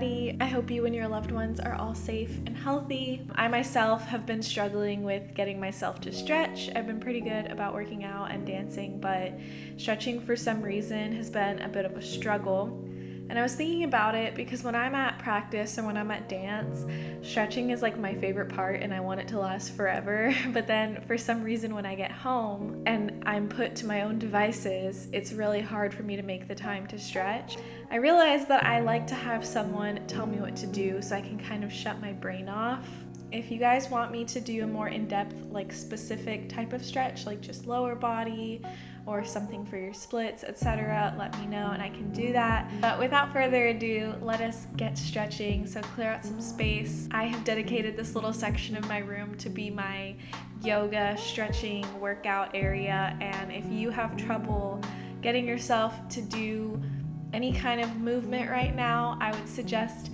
everybody. I hope you and your loved ones are all safe and healthy. I myself have been struggling with getting myself to stretch. I've been pretty good about working out and dancing, but stretching for some reason has been a bit of a struggle. And I was thinking about it because when I'm at practice or when I'm at dance, stretching is like my favorite part and I want it to last forever. But then for some reason when I get home and I'm put to my own devices, it's really hard for me to make the time to stretch. I realized that I like to have someone tell me what to do so I can kind of shut my brain off. If you guys want me to do a more in-depth, like specific type of stretch, like just lower body or something for your splits, etc., let me know and I can do that. But without further ado, let us get stretching. So clear out some space. I have dedicated this little section of my room to be my yoga stretching workout area, and if you have trouble getting yourself to do any kind of movement right now, I would suggest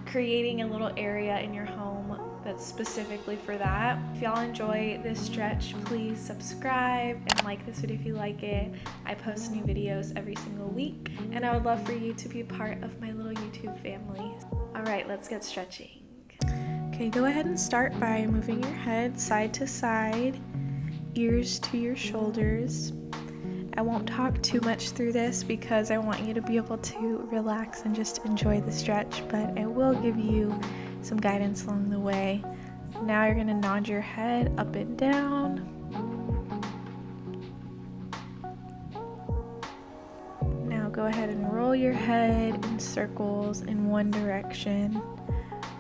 creating a little area in your home that's specifically for that. If y'all enjoy this stretch, please subscribe and like this video if you like it. I post new videos every single week, and I would love for you to be a part of my little YouTube family. All right, let's get stretching. Okay, go ahead and start by moving your head side to side, ears to your shoulders. I won't talk too much through this because I want you to be able to relax and just enjoy the stretch, but I will give you some guidance along the way. Now you're going to nod your head up and down. Now go ahead and roll your head in circles in one direction.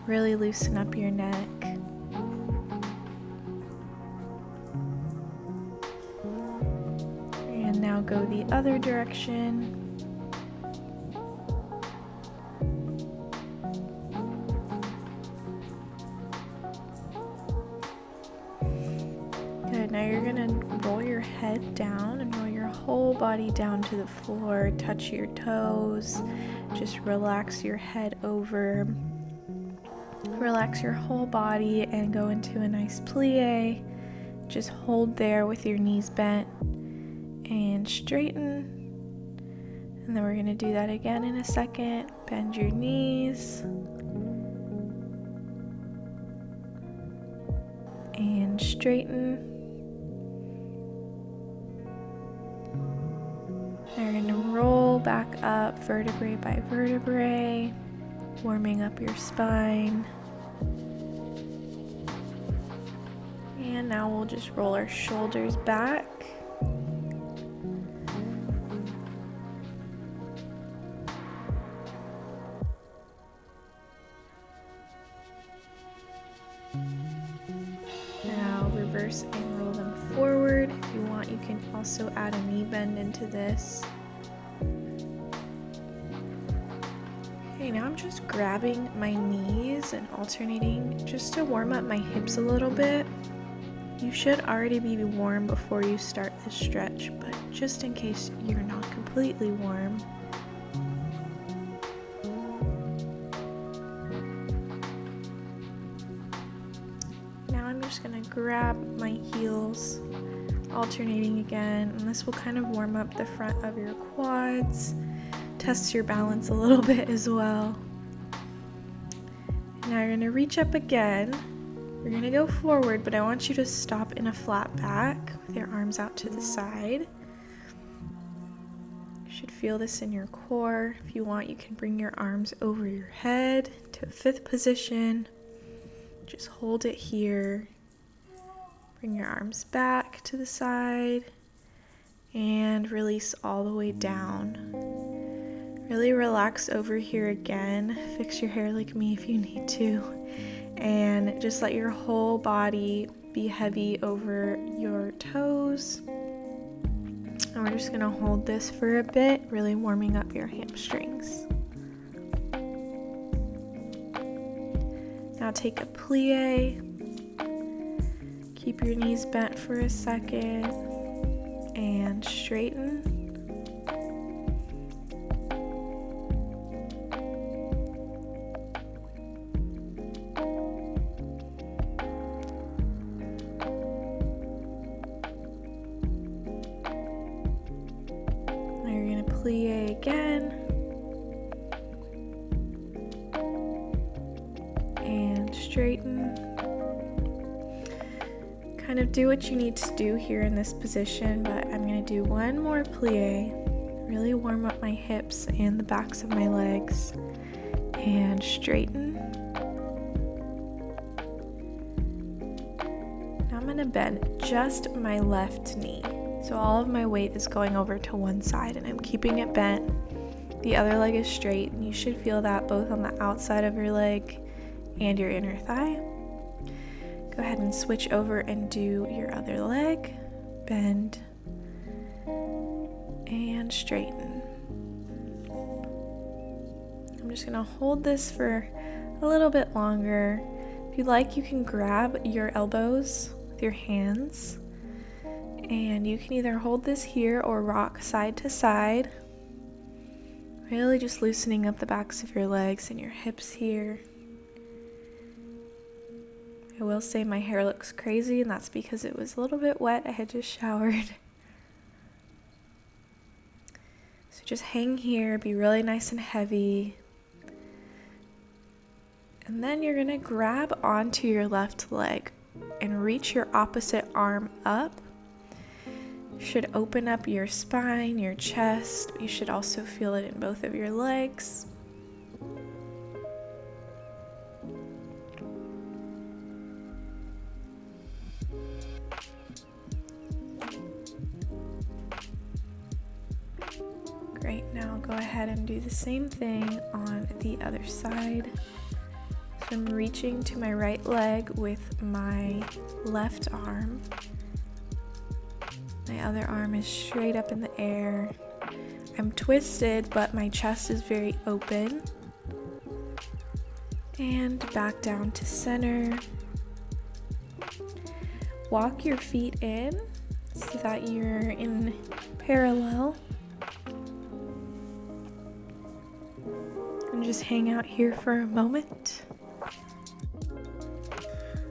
Really loosen up your neck. And now go the other direction. Good, now you're gonna roll your head down and roll your whole body down to the floor. Touch your toes. Just relax your head over. Relax your whole body and go into a nice plie. Just hold there with your knees bent and straighten. And then we're going to do that again in a second. Bend your knees and straighten. Now you're going to roll back up vertebrae by vertebrae, warming up your spine. And now we'll just roll our shoulders back. Now reverse and roll them forward. If you want, you can also add a knee bend into this. Okay, now I'm just grabbing my knees and alternating just to warm up my hips a little bit. You should already be warm before you start this stretch, but just in case you're not completely warm. Now I'm just going to grab my heels, alternating again, and this will kind of warm up the front of your quads, test your balance a little bit as well. Now you're going to reach up again. You're going to go forward, but I want you to stop in a flat back with your arms out to the side. You should feel this in your core. If you want, you can bring your arms over your head to a fifth position. Just hold it here. Bring your arms back to the side and release all the way down. Really relax over here again. Fix your hair like me if you need to. And just let your whole body be heavy over your toes. And we're just gonna hold this for a bit, really warming up your hamstrings. Now take a plie. Keep your knees bent for a second and straighten. Plie again. straighten. Kind of do what you need to do here in this position, but I'm going to do one more plie. Really warm up my hips and the backs of my legs. And straighten. Now I'm going to bend just my left knee. So all of my weight is going over to one side and I'm keeping it bent. The other leg is straight, and you should feel that both on the outside of your leg and your inner thigh. Go ahead and switch over and do your other leg. Bend and straighten. I'm just going to hold this for a little bit longer. If you'd like, you can grab your elbows with your hands. And you can either hold this here or rock side to side. Really just loosening up the backs of your legs and your hips here. I will say my hair looks crazy, and that's because it was a little bit wet. I had just showered. So just hang here, be really nice and heavy. And then you're gonna grab onto your left leg and reach your opposite arm up. You should open up your spine, your chest. You should also feel it in both of your legs. Great, now go ahead and do the same thing on the other side. So I'm reaching to my right leg with my left arm. My other arm is straight up in the air. I'm twisted, but my chest is very open. And back down to center. Walk your feet in so that you're in parallel. And just hang out here for a moment.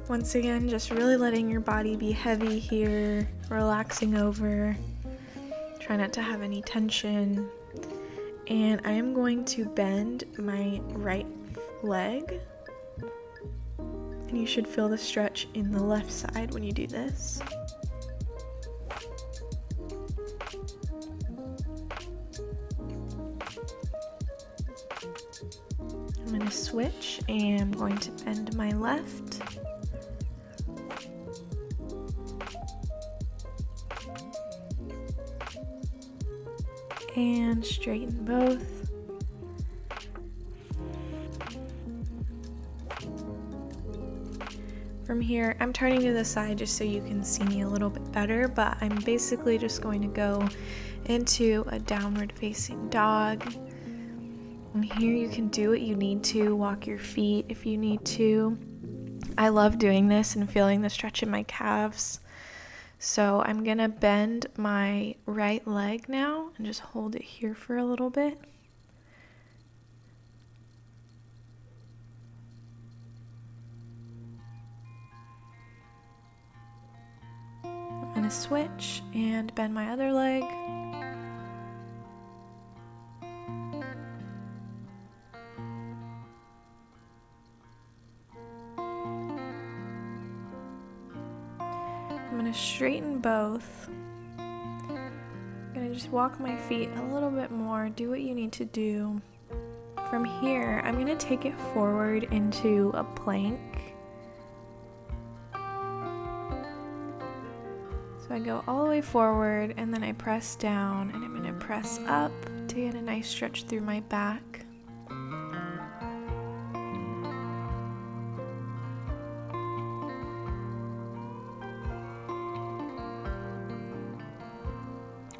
Once again, just really letting your body be heavy here, relaxing over. Try not to have any tension. And I am going to bend my right leg. And you should feel the stretch in the left side when you do this. I'm going to switch and I'm going to bend my left. And straighten both. From here, I'm turning to the side just so you can see me a little bit better, but I'm basically just going to go into a downward facing dog. And here you can do what you need to, walk your feet if you need to. I love doing this and feeling the stretch in my calves. So I'm gonna bend my right leg now and just hold it here for a little bit. I'm gonna switch and bend my other leg. I'm going to straighten both. I'm going to just walk my feet a little bit more, do what you need to do. From here, I'm going to take it forward into a plank. So I go all the way forward and then I press down and I'm going to press up to get a nice stretch through my back.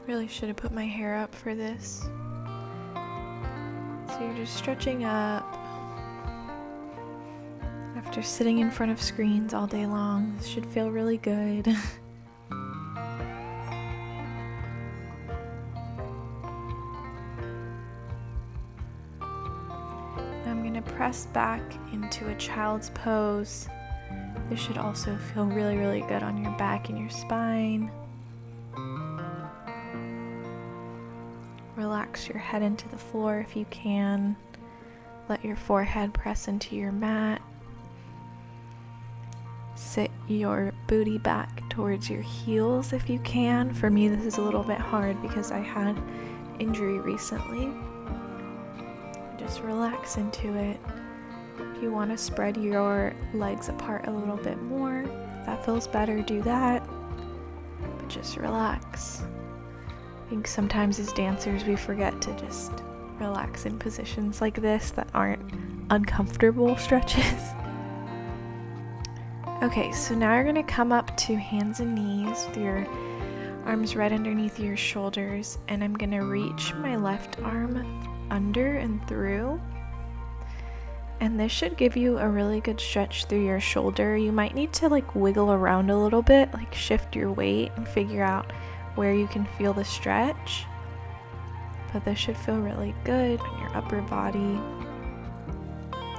Really should have put my hair up for this. So you're just stretching up. After sitting in front of screens all day long, this should feel really good. I'm going to press back into a child's pose. This should also feel really, really good on your back and your spine. Relax your head into the floor if you can. Let your forehead press into your mat. sit your booty back towards your heels if you can. For me, this is a little bit hard because I had injury recently. Just relax into it. If you want to spread your legs apart a little bit more, if that feels better, do that. But just relax. I think sometimes as dancers we forget to just relax in positions like this that aren't uncomfortable stretches. Okay, so now you're going to come up to hands and knees with your arms right underneath your shoulders, and I'm going to reach my left arm under and through. And this should give you a really good stretch through your shoulder. You might need to like wiggle around a little bit, like shift your weight and figure out where you can feel the stretch. But this should feel really good on your upper body.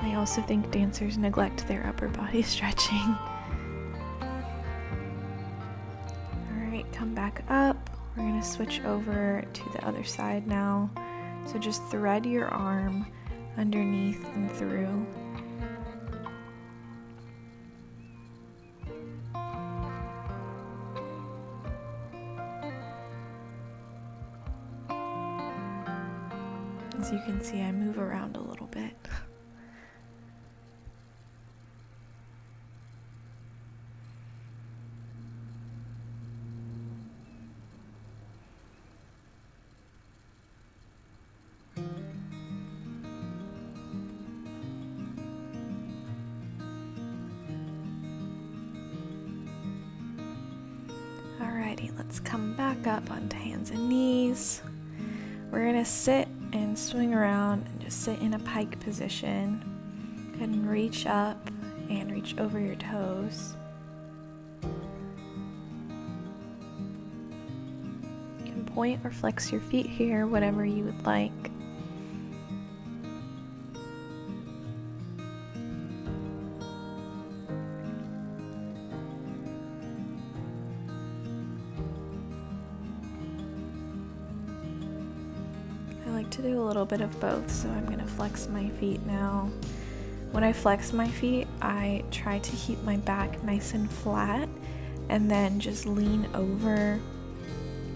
I also think dancers neglect their upper body stretching. Alright, come back up. We're going to switch over to the other side now. So just thread your arm underneath and through. As you can see, I move around a little bit. Alrighty, let's come back up onto hands and knees. We're gonna sit and swing around and just sit in a pike position. Go ahead and reach up and reach over your toes. You can point or flex your feet here, whatever you would like. To do a little bit of both, so I'm going to flex my feet now. When I flex my feet, I try to keep my back nice and flat and then just lean over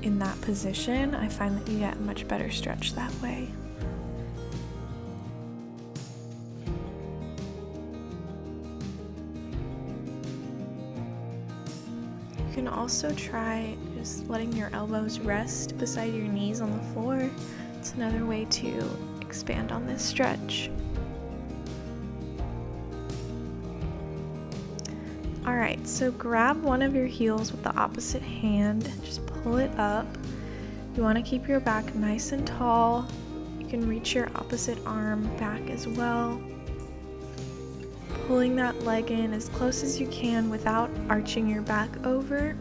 in that position. I find that you get a much better stretch that way. You can also try just letting your elbows rest beside your knees on the floor. It's another way to expand on this stretch. Alright, so grab one of your heels with the opposite hand, just pull it up. You want to keep your back nice and tall. You can reach your opposite arm back as well. Pulling that leg in as close as you can without arching your back over.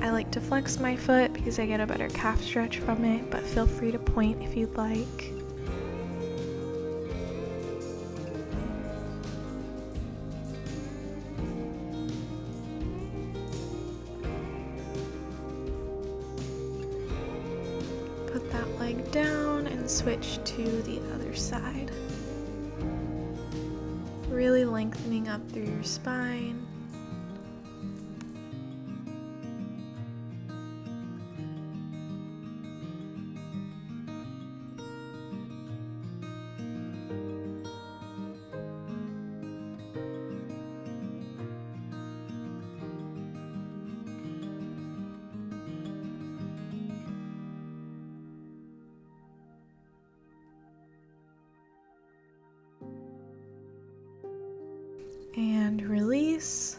I like to flex my foot because I get a better calf stretch from it, but feel free to point if you'd like. Put that leg down and switch to the other side. Really lengthening up through your spine. And release.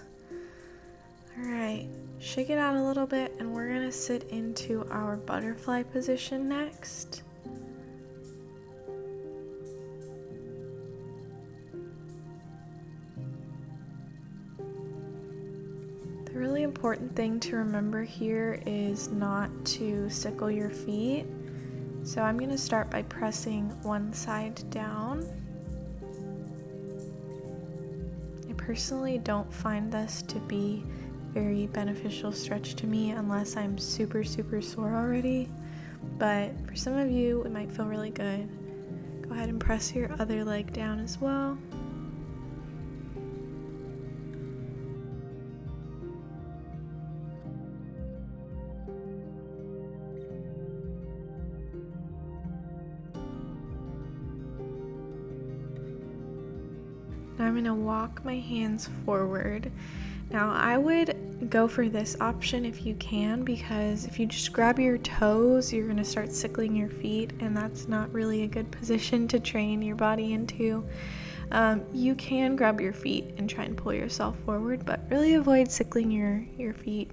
Alright, shake it out a little bit and we're going to sit into our butterfly position next. The really important thing to remember here is not to sickle your feet. So I'm going to start by pressing one side down. Personally don't find this to be very beneficial stretch to me unless I'm super sore already, but for some of you it might feel really good. Go ahead and press your other leg down as well. and I'm gonna walk my hands forward. Now I would go for this option if you can, because if you just grab your toes, you're gonna start sickling your feet, and that's not really a good position to train your body into. You can grab your feet and try and pull yourself forward, but really avoid sickling your feet.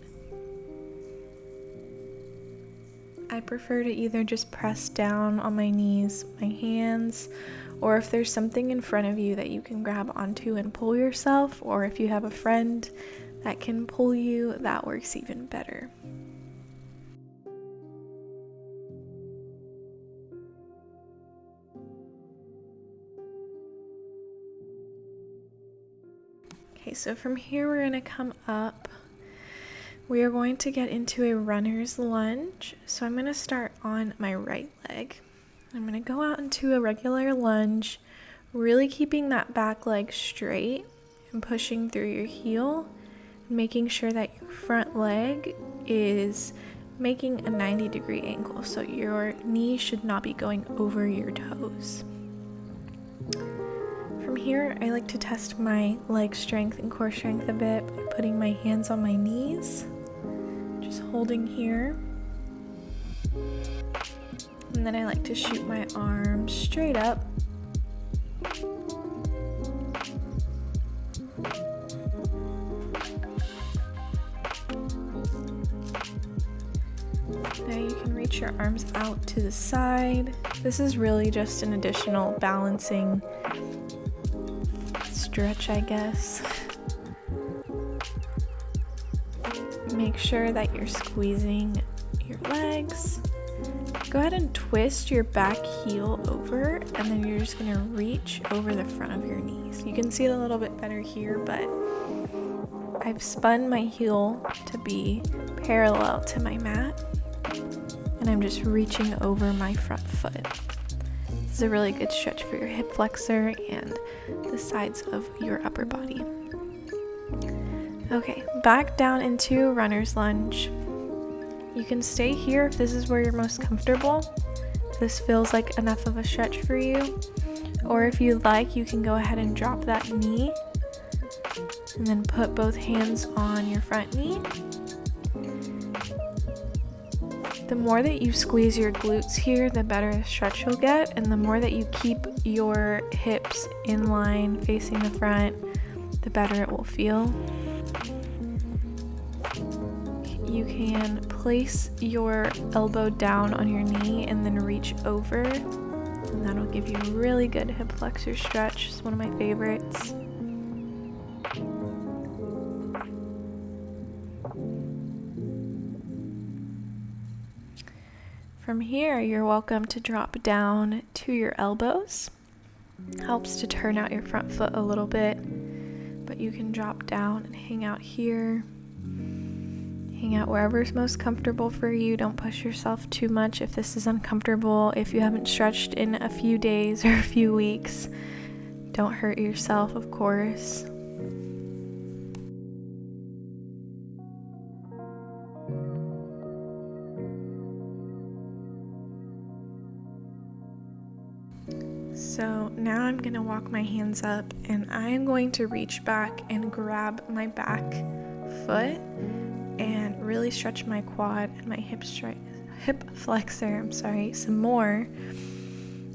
I prefer to either just press down on my knees, my hands, or if there's something in front of you that you can grab onto and pull yourself, or if you have a friend that can pull you, that works even better. Okay, so from here we're going to come up. We are going to get into a runner's lunge. So I'm going to start on my right leg. I'm going to go out into a regular lunge, really keeping that back leg straight and pushing through your heel, making sure that your front leg is making a 90-degree angle. So your knee should not be going over your toes. From here, I like to test my leg strength and core strength a bit by putting my hands on my knees, just holding here. And then I like to shoot my arms straight up. Now you can reach your arms out to the side. This is really just an additional balancing stretch, I guess. Make sure that you're squeezing your legs. Go ahead and twist your back heel over, and then you're just gonna reach over the front of your knees. You can see it a little bit better here, but I've spun my heel to be parallel to my mat, and I'm just reaching over my front foot. This is a really good stretch for your hip flexor and the sides of your upper body. Okay, back down into runner's lunge. You can stay here if this is where you're most comfortable. If this feels like enough of a stretch for you. Or if you'd like, you can go ahead and drop that knee and then put both hands on your front knee. The more that you squeeze your glutes here, the better the stretch you'll get, and the more that you keep your hips in line facing the front, the better it will feel. You can place your elbow down on your knee and then reach over, and that'll give you a really good hip flexor stretch. It's one of my favorites. From here, you're welcome to drop down to your elbows. Helps to turn out your front foot a little bit, but you can drop down and hang out here. Hang out wherever's most comfortable for you. Don't push yourself too much if this is uncomfortable. If you haven't stretched in a few days or a few weeks, don't hurt yourself, of course. So now I'm going to walk my hands up, and I am going to reach back and grab my back foot and really stretch my quad and my hip flexor, some more.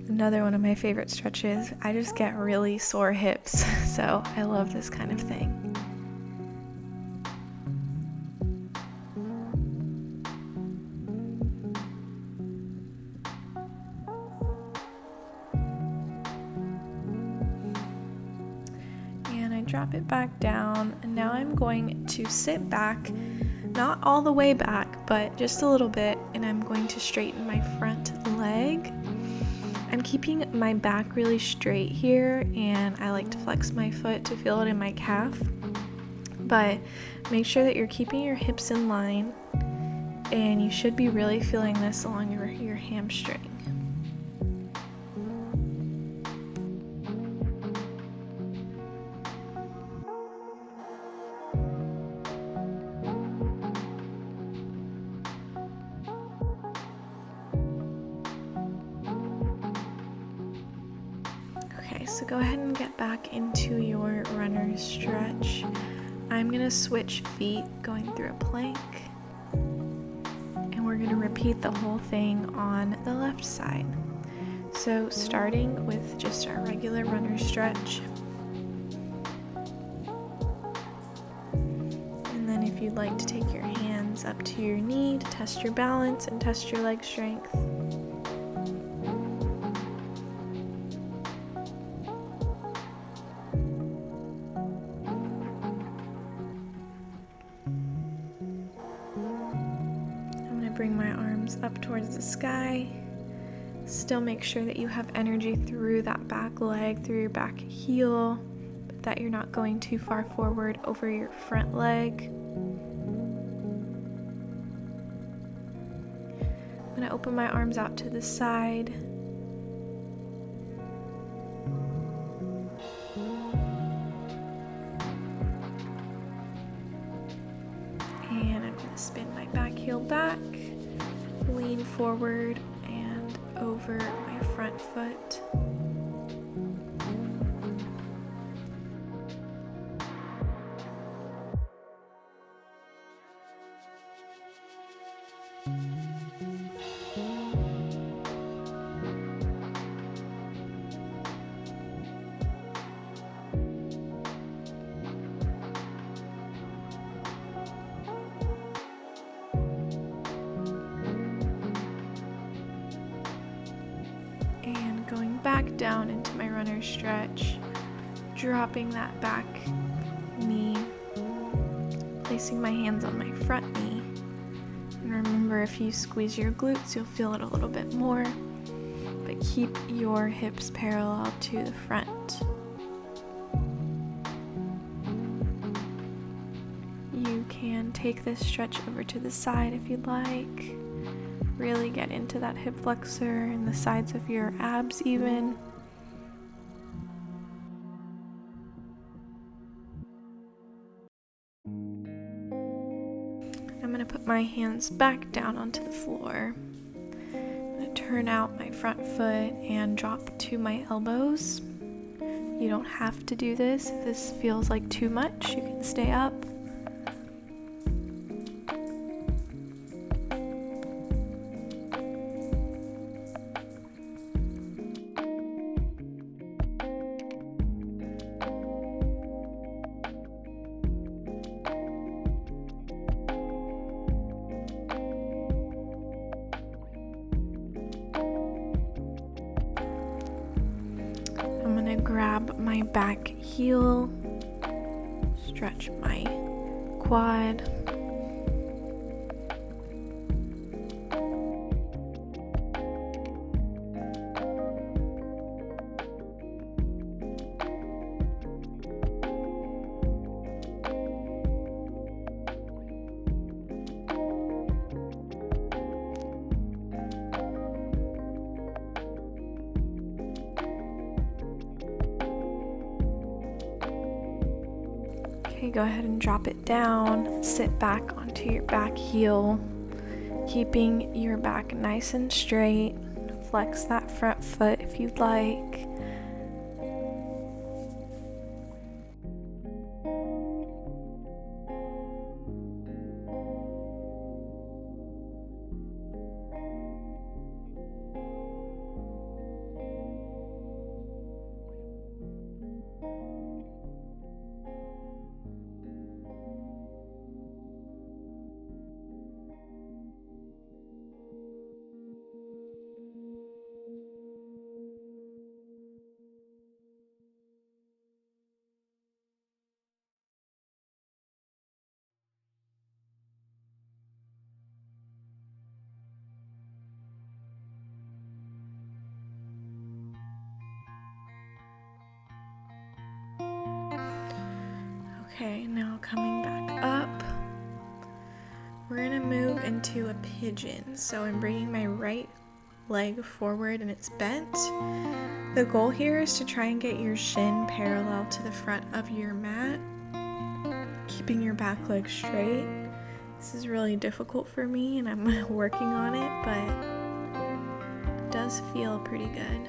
Another one of my favorite stretches. I just get really sore hips, so I love this kind of thing. And I drop it back down, and now I'm going to sit back, not all the way back, but just a little bit, and I'm going to straighten my front leg. I'm keeping my back really straight here, and I like to flex my foot to feel it in my calf, but make sure that you're keeping your hips in line, and you should be really feeling this along your hamstring. Okay, so go ahead and get back into your runner's stretch. I'm gonna switch feet going through a plank, and we're gonna repeat the whole thing on the left side. So starting with just our regular runner's stretch. And then if you'd like to take your hands up to your knee to test your balance and test your leg strength. Bring my arms up towards the sky. Still make sure that you have energy through that back leg, through your back heel, but that you're not going too far forward over your front leg. I'm going to open my arms out to the side. And I'm going to spin my back heel back. Lean forward and over my front foot. Going back down into my runner's stretch, dropping that back knee, placing my hands on my front knee. And remember, if you squeeze your glutes, you'll feel it a little bit more, but keep your hips parallel to the front. You can take this stretch over to the side if you'd like. Really get into that hip flexor and the sides of your abs even. I'm going to put my hands back down onto the floor. I'm going to turn out my front foot and drop to my elbows. You don't have to do this. If this feels like too much, you can stay up. I'm going to grab my back heel, stretch my quad. Okay, go ahead and drop it down. Sit back onto your back heel, keeping your back nice and straight. Flex that front foot if you'd like. Okay, now coming back up, we're gonna move into a pigeon. So I'm bringing my right leg forward and it's bent. The goal here is to try and get your shin parallel to the front of your mat, keeping your back leg straight. This is really difficult for me and I'm working on it, but it does feel pretty good.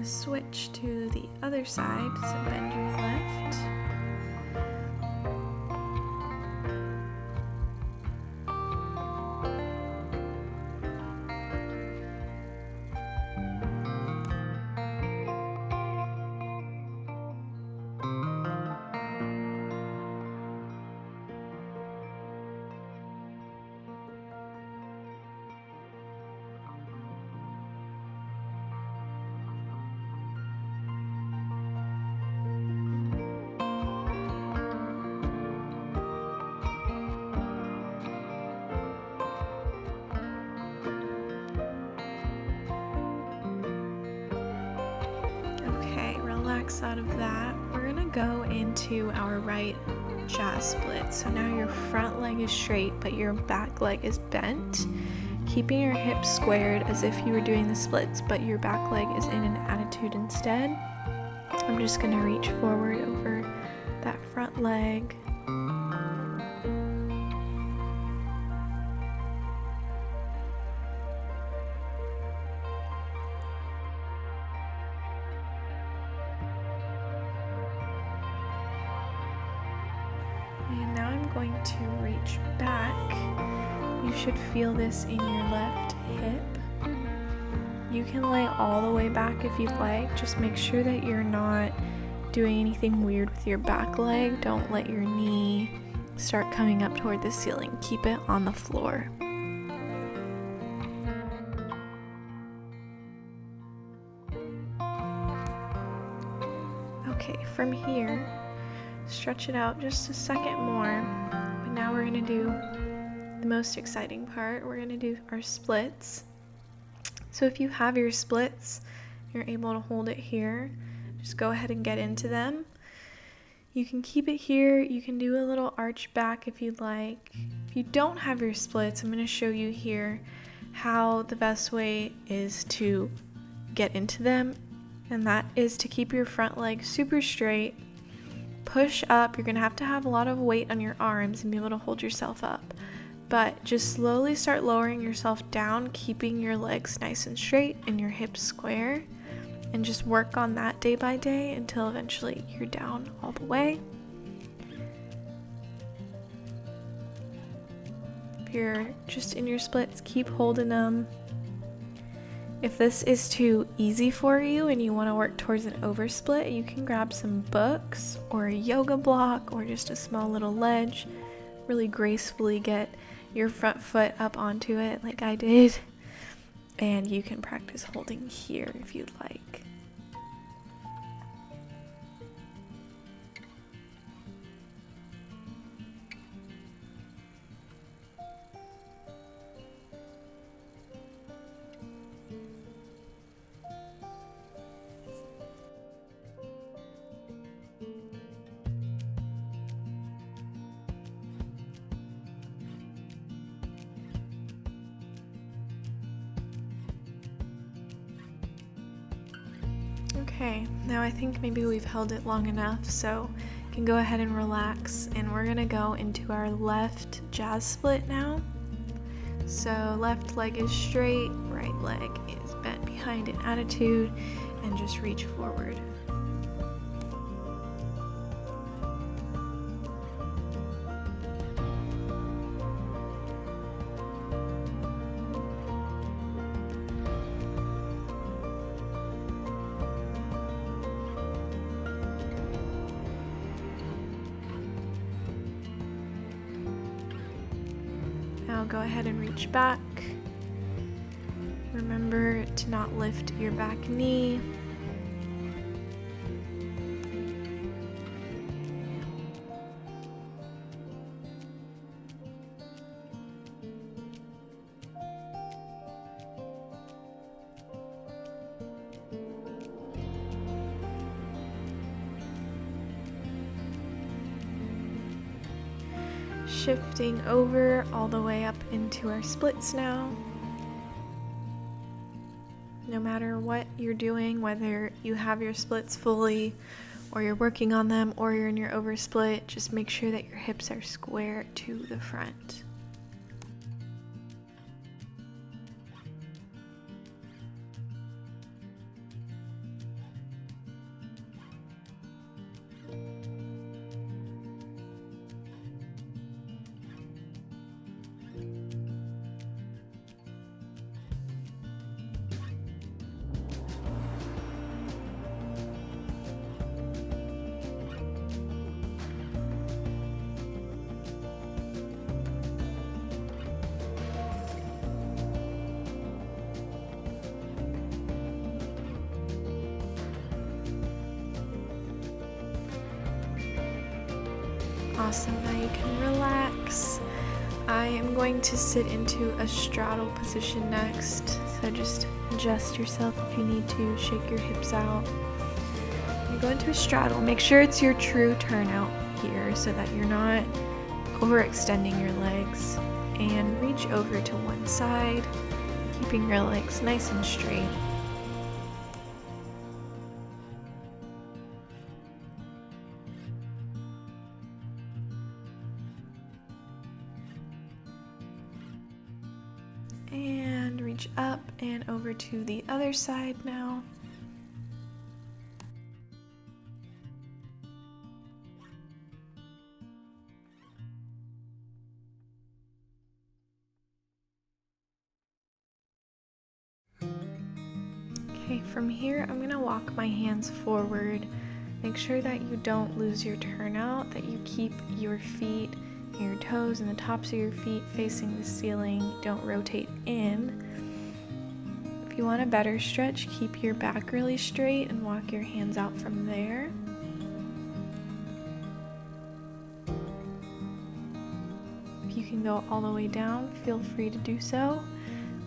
gonna switch to the other side, so bend your left. Relax out of that. We're gonna go into our right jazz split. So now your front leg is straight, but your back leg is bent, keeping your hips squared as if you were doing the splits, but your back leg is in an attitude instead. I'm just gonna reach forward over that front leg. And now I'm going to reach back. You should feel this in your left hip. You can lay all the way back if you'd like. Just make sure that you're not doing anything weird with your back leg. Don't let your knee start coming up toward the ceiling. Keep it on the floor. Okay, from here, stretch it out just a second more, but now we're going to do the most exciting part. We're going to do our splits. So if you have your splits, you're able to hold it here. Just go ahead and get into them. You can keep it here. You can do a little arch back if you'd like. If you don't have your splits, I'm going to show you here how the best way is to get into them, and that is to keep your front leg super straight. Push up. You're going to have a lot of weight on your arms and be able to hold yourself up. But just slowly start lowering yourself down, keeping your legs nice and straight and your hips square. And just work on that day by day until eventually you're down all the way. If you're just in your splits, keep holding them. If this is too easy for you and you want to work towards an oversplit, you can grab some books or a yoga block or just a small little ledge. Really gracefully get your front foot up onto it like I did. And you can practice holding here if you'd like. Okay, now I think maybe we've held it long enough, so you can go ahead and relax, and we're gonna go into our left jazz split now. So left leg is straight, right leg is bent behind in attitude, and just reach forward. Now go ahead and reach back. Remember to not lift your back knee. Shifting over all the way up into our splits now. No matter what you're doing, whether you have your splits fully or you're working on them or you're in your oversplit, just make sure that your hips are square to the front. Awesome, now you can relax. I am going to sit into a straddle position next, so just adjust yourself if you need to, shake your hips out. You go into a straddle, make sure it's your true turnout here so that you're not overextending your legs, and reach over to one side, keeping your legs nice and straight. And reach up and over to the other side now. Okay, from here I'm gonna walk my hands forward. Make sure that you don't lose your turnout, that you keep your feet and your toes and the tops of your feet facing the ceiling. Don't rotate in. If you want a better stretch, keep your back really straight and walk your hands out from there. If you can go all the way down, feel free to do so.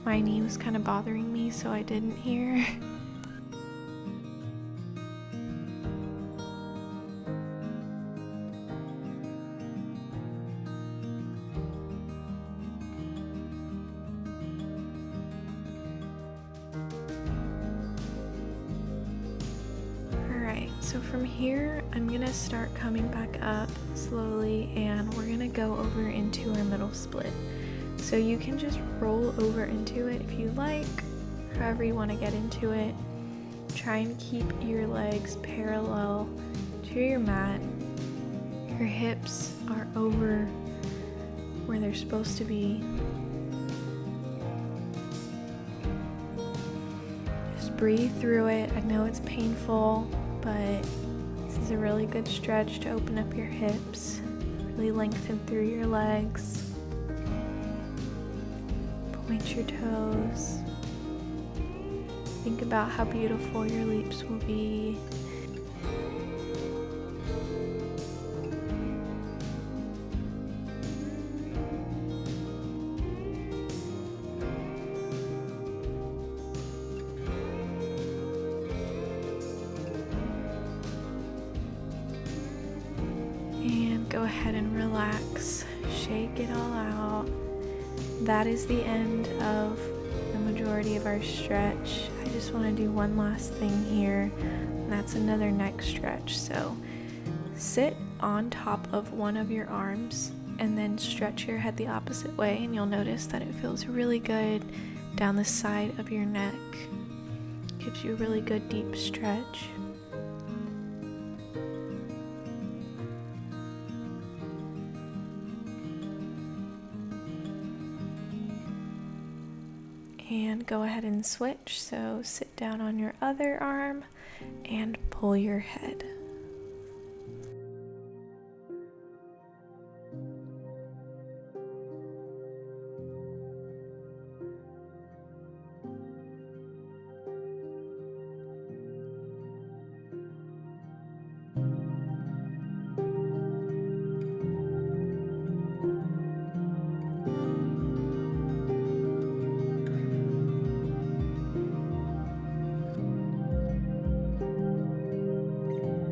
My knee was kind of bothering me, so I didn't here. Alright, so from here, I'm gonna start coming back up slowly, and we're gonna go over into our middle split. So you can just roll over into it if you like, however you want to get into it. Try and keep your legs parallel to your mat. Your hips are over where they're supposed to be. Just breathe through it. I know it's painful, but this is a really good stretch to open up your hips, really lengthen through your legs. Point your toes. Think about how beautiful your leaps will be. And go ahead and relax. Shake it all out. That is the end of the majority of our stretch. I just want to do one last thing here, and that's another neck stretch. So sit on top of one of your arms and then stretch your head the opposite way, and you'll notice that it feels really good down the side of your neck. Gives you a really good deep stretch. And go ahead and switch, so sit down on your other arm and pull your head.